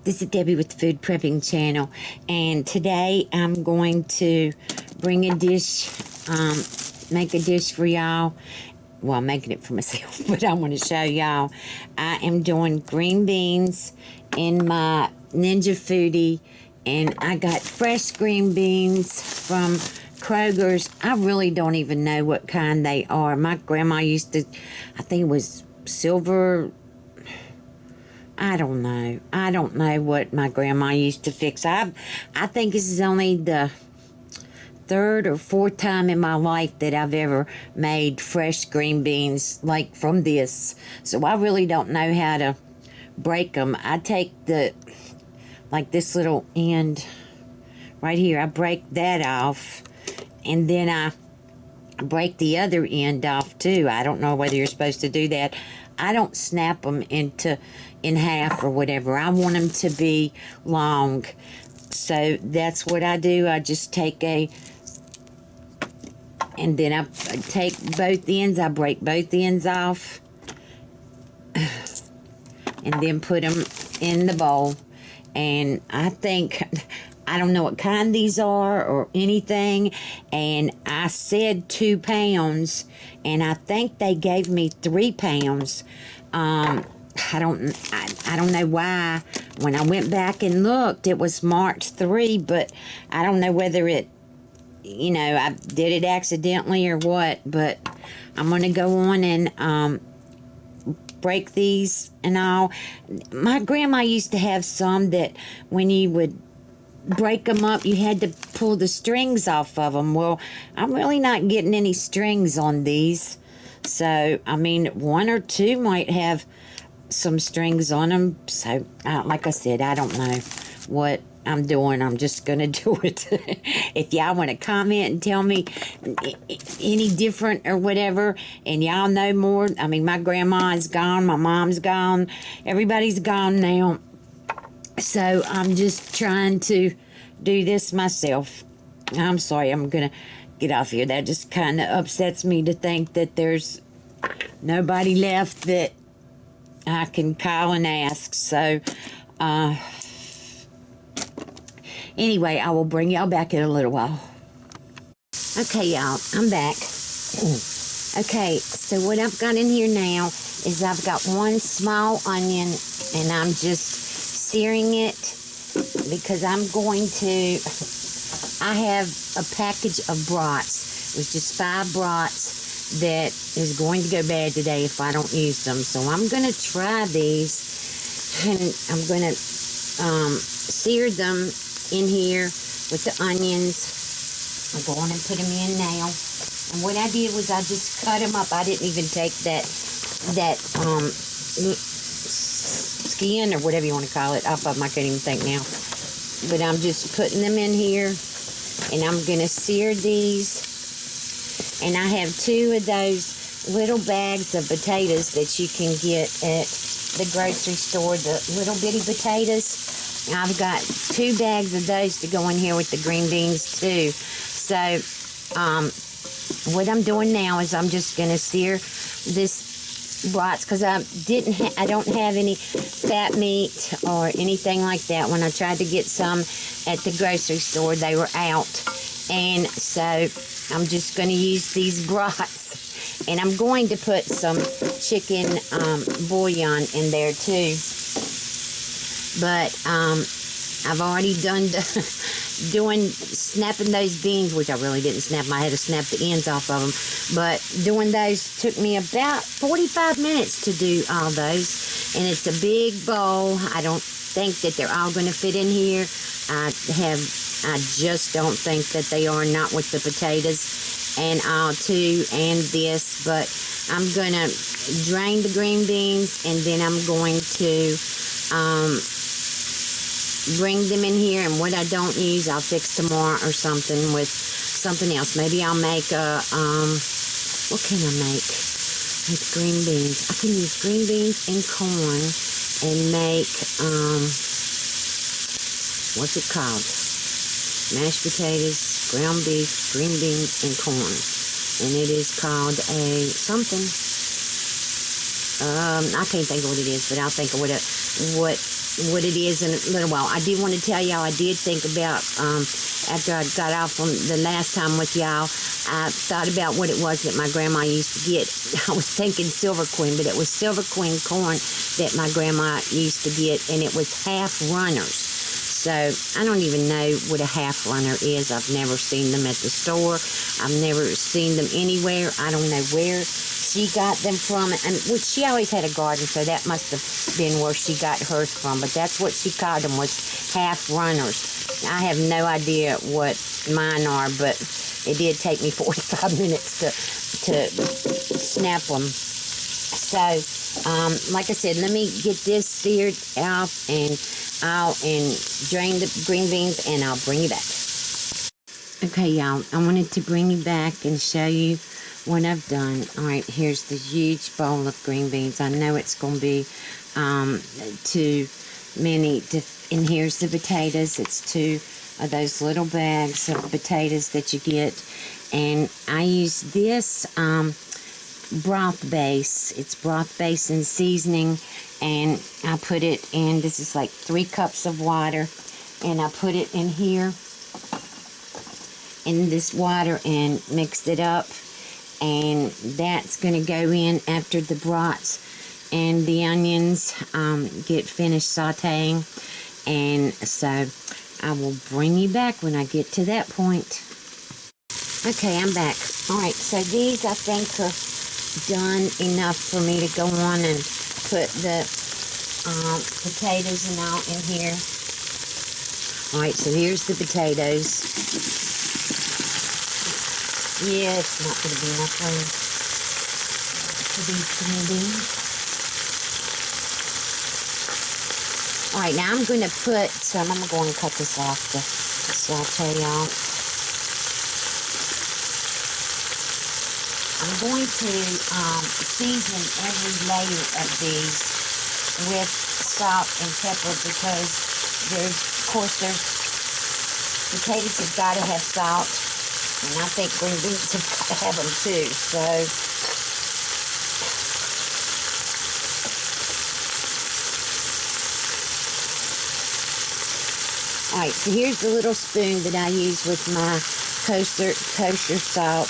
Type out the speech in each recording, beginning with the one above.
This is Debbie with the Food Prepping channel, and today I'm going to bring a dish, make a dish for y'all. Well, I'm making it for myself, but I want to show y'all. I am doing green beans in my Ninja Foodi, and I got fresh green beans from Kroger's. I really don't even know what kind they are. My grandma used to, I think it was silver. I don't know. I don't know what my grandma used to fix. I think this is only the third or fourth time in my life that I've ever made fresh green beans like from this. So I really don't know how to break them. I take like this little end right here. I break that off, and then I break the other end off too. I don't know whether you're supposed to do that. I don't snap them in half or whatever. I want them to be long. So that's what I do. I just take and then I take both ends. I break both ends off and then put them in the bowl. And I think, I don't know what kind these are or anything, and I said 2 pounds, and I think they gave me 3 pounds. I don't know why. When I went back and looked, it was marked 3, but I don't know whether it, I did it accidentally or what, but I'm going to go on and break these and all. My grandma used to have some that when you would break them up, you had to pull the strings off of them. Well, I'm really not getting any strings on these. So, I mean, 1 or 2 might have some strings on them. So, like I said, I don't know what I'm doing. I'm just going to do it. If y'all want to comment and tell me any different or whatever, and y'all know more. I mean, my grandma is gone. My mom's gone. Everybody's gone now. So I'm just trying to do this myself. I'm sorry, I'm going to get off here. That just kind of upsets me to think that there's nobody left that I can call and ask. So, anyway, I will bring y'all back in a little while. Okay, y'all, I'm back. Okay, so what I've got in here now is I've got 1 small onion, and I'm just searing it because I have a package of brats. It was just 5 brats that is going to go bad today if I don't use them. So I'm going to try these, and I'm going to sear them in here with the onions. I'll go on and put them in now. And what I did was I just cut them up. I didn't even take that skin or whatever you want to call it off of them. I can't even think now. But I'm just putting them in here, and I'm going to sear these. And I have 2 of those little bags of potatoes that you can get at the grocery store, the little bitty potatoes. I've got 2 bags of those to go in here with the green beans too. So what I'm doing now is I'm just going to sear this brats because I don't have any fat meat or anything like that. When I tried to get some at the grocery store, they were out, and so I'm just going to use these brats, and I'm going to put some chicken bouillon in there too. But I've already done snapping those beans, which I really didn't snap them. I had to snap the ends off of them. But doing those took me about 45 minutes to do all those. And it's a big bowl. I don't think that they're all going to fit in here. I just don't think that they are, not with the potatoes and all too, and this. But I'm going to drain the green beans, and then I'm going to bring them in here, and what I don't use I'll fix tomorrow or something with something else. Maybe I'll make a what can I make with green beans? I can use green beans and corn and make what's it called? Mashed potatoes, ground beef, green beans, and corn, and it is called a something. I can't think of what it is, but I'll think of what it is in a little while. I did want to tell y'all, I did think about, after I got off from the last time with y'all, I thought about what it was that my grandma used to get. I was thinking Silver Queen, but it was Silver Queen corn that my grandma used to get, and it was half runners. So I don't even know what a half runner is. I've never seen them at the store. I've never seen them anywhere. I don't know where she got them from. And she always had a garden, so that must have been where she got hers from. But that's what she called them, was half runners. I have no idea what mine are, but it did take me 45 minutes to snap them. So, like I said, let me get this seared off, and I'll drain the green beans, and I'll bring you back. Okay, y'all, I wanted to bring you back and show you what I've done. All right, here's the huge bowl of green beans. I know it's going to be too many, and here's the potatoes. It's 2 of those little bags of potatoes that you get, and I use this broth base. It's broth base and seasoning, and I put it in, this is like 3 cups of water, and I put it in here in this water and mixed it up, and that's going to go in after the brats and the onions get finished sauteing. And so I will bring you back when I get to that point. Okay, I'm back. All right, so these I think are done enough for me to go on and put the potatoes and all in here. All right, so here's the potatoes. Yeah, it's not going to be enough room for these green beans. All right, now I'm going to put some, I'm going to cut this off to saute y'all. I'm going to season every layer of these with salt and pepper, because there's potatoes have got to have salt, and I think green beans have got to have them too. So all right, so here's the little spoon that I use with my kosher salt,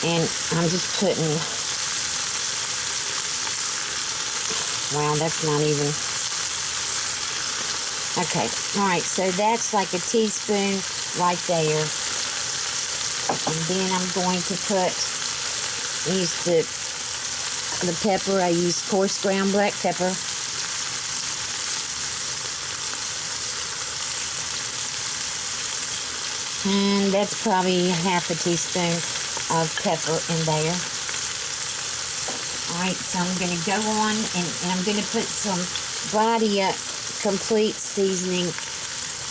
and I'm just putting, wow, that's not even, okay, all right, so that's like a teaspoon right there, and then I'm going to use the pepper. I use coarse ground black pepper. And that's probably half a teaspoon of pepper in there. Alright, so I'm going to go on and I'm going to put some Brats complete seasoning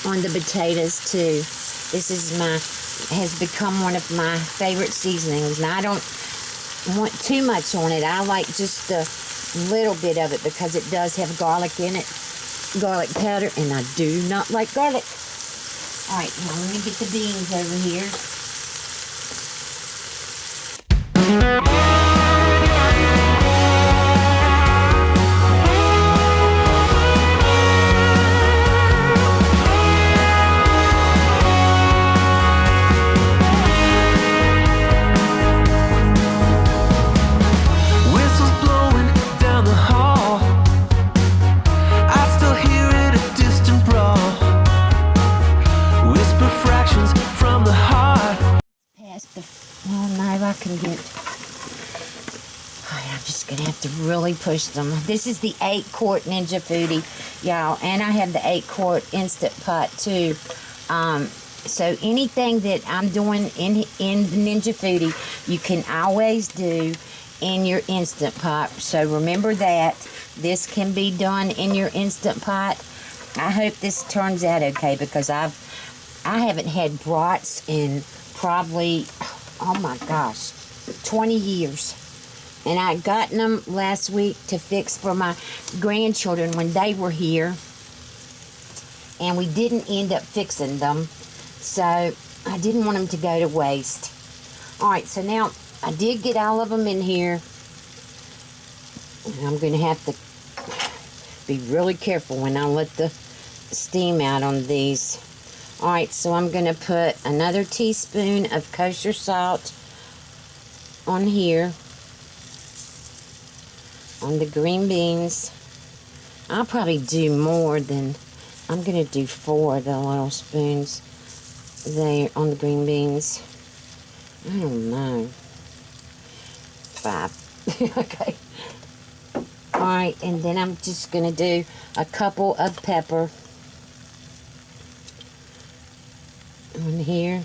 on the potatoes too. This has become one of my favorite seasonings. Now I don't want too much on it. I like just a little bit of it because it does have garlic in it. Garlic powder, and I do not like garlic. Alright, now let me get the beans over here. Really push them. This is the 8 quart Ninja Foodi, y'all, and I have the 8 quart Instant Pot too. So anything that I'm doing in the Ninja Foodi, you can always do in your Instant Pot. So remember that this can be done in your Instant Pot. I hope this turns out okay, because I haven't had brats in probably, oh my gosh, 20 years. And I gotten them last week to fix for my grandchildren when they were here. And we didn't end up fixing them. So I didn't want them to go to waste. Alright, so now I did get all of them in here. And I'm going to have to be really careful when I let the steam out on these. Alright, so I'm going to put another teaspoon of kosher salt on here, on the green beans. I'll probably do more than, I'm going to do 4 of the little spoons there on the green beans. I don't know. 5. Okay. Alright, and then I'm just going to do a couple of pepper on here.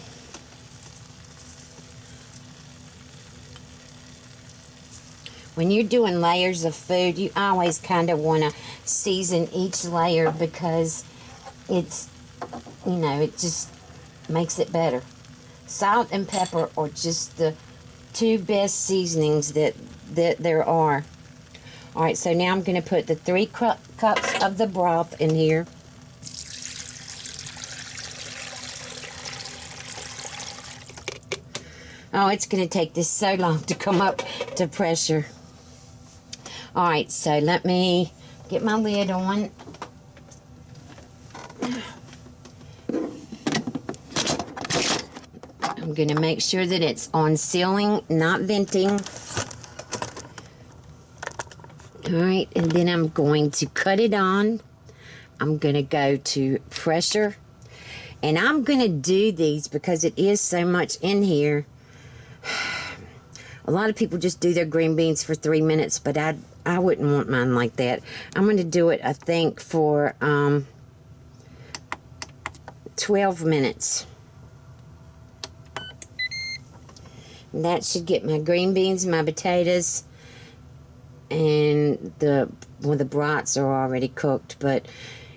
When you're doing layers of food, you always kind of want to season each layer because it's, you know, it just makes it better. Salt and pepper are just the 2 best seasonings that there are. Alright, so now I'm going to put the 3 cups of the broth in here. Oh, it's going to take this so long to come up to pressure. Alright, so let me get my lid on. I'm going to make sure that it's on sealing, not venting. Alright, and then I'm going to cut it on. I'm going to go to pressure. And I'm going to do these because it is so much in here. A lot of people just do their green beans for 3 minutes, but I wouldn't want mine like that. I'm going to do it, I think, for 12 minutes. And that should get my green beans, my potatoes, and the brats are already cooked. But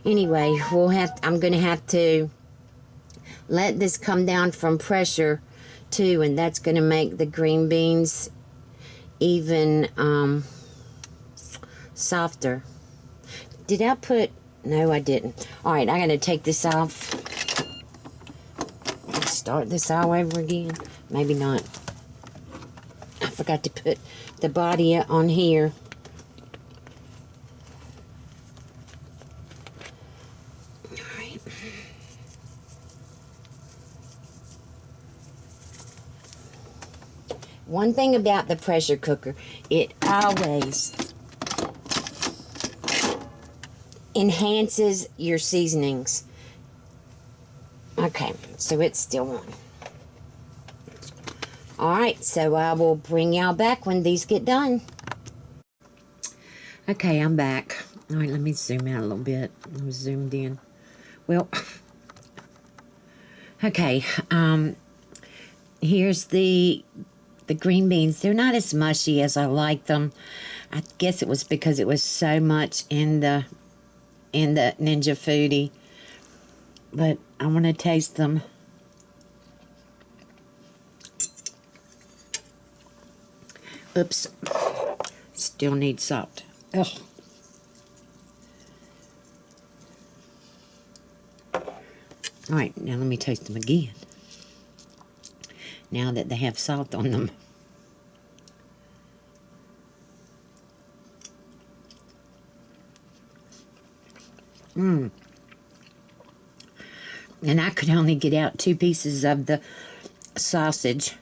anyway, I'm going to have to let this come down from pressure too, and that's going to make the green beans even softer. Did I put... No, I didn't. Alright, I got to take this off. Start this all over again. Maybe not. I forgot to put the body on here. Alright. One thing about the pressure cooker, it always enhances your seasonings. Okay, so it's still on. Alright, so I will bring y'all back when these get done. Okay, I'm back. Alright, let me zoom out a little bit. I'm zoomed in. Well, okay, here's the green beans. They're not as mushy as I like them. I guess it was because it was so much in the Ninja Foodi. But I want to taste them. Oops. Still need salt. Ugh. Alright, now let me taste them again. Now that they have salt on them. And I could only get out 2 pieces of the sausage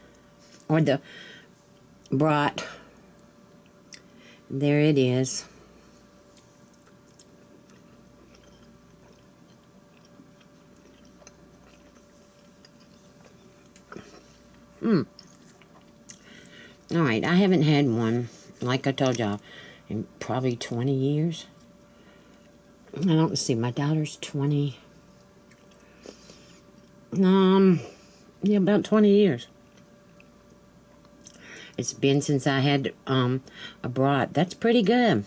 or the brat. There it is. Alright, I haven't had one, like I told y'all, in probably 20 years. I don't see, my daughter's 20. Yeah, about 20 years. It's been since I had a brat. That's pretty good.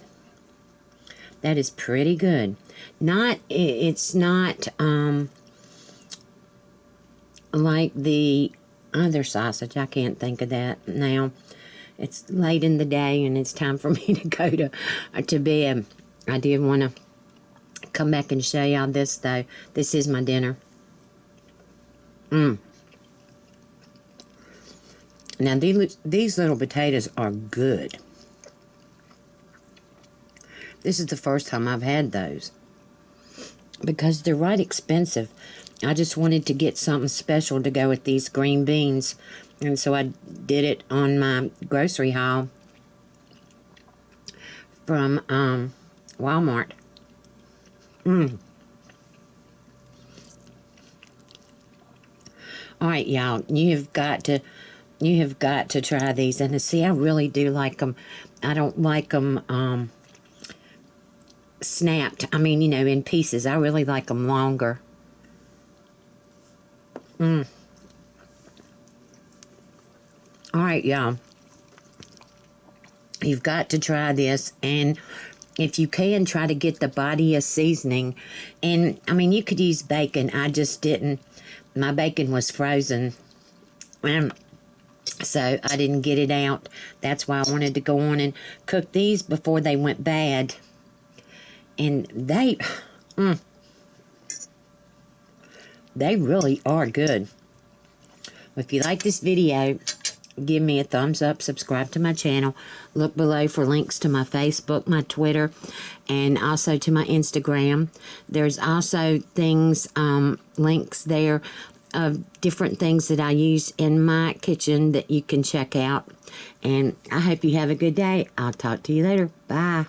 That is pretty good. It's not like the other sausage. I can't think of that now. It's late in the day and it's time for me to go to bed. I did want to come back and show y'all this though. This is my dinner. Now these little potatoes are good. This is the first time I've had those because they're right expensive. I just wanted to get something special to go with these green beans, and so I did it on my grocery haul from Walmart. All right, y'all, you have got to try these. And see, I really do like them. I don't like them snapped. I mean, you know, in pieces. I really like them longer. All right, y'all. You've got to try this, and if you can, try to get the body of seasoning. And, I mean, you could use bacon. I just didn't. My bacon was frozen, and so I didn't get it out. That's why I wanted to go on and cook these before they went bad. And they really are good. If you like this video, give me a thumbs up, subscribe to my channel. Look below for links to my Facebook, my Twitter, and also to my Instagram. There's also things, links there of different things that I use in my kitchen that you can check out. And I hope you have a good day. I'll talk to you later. Bye.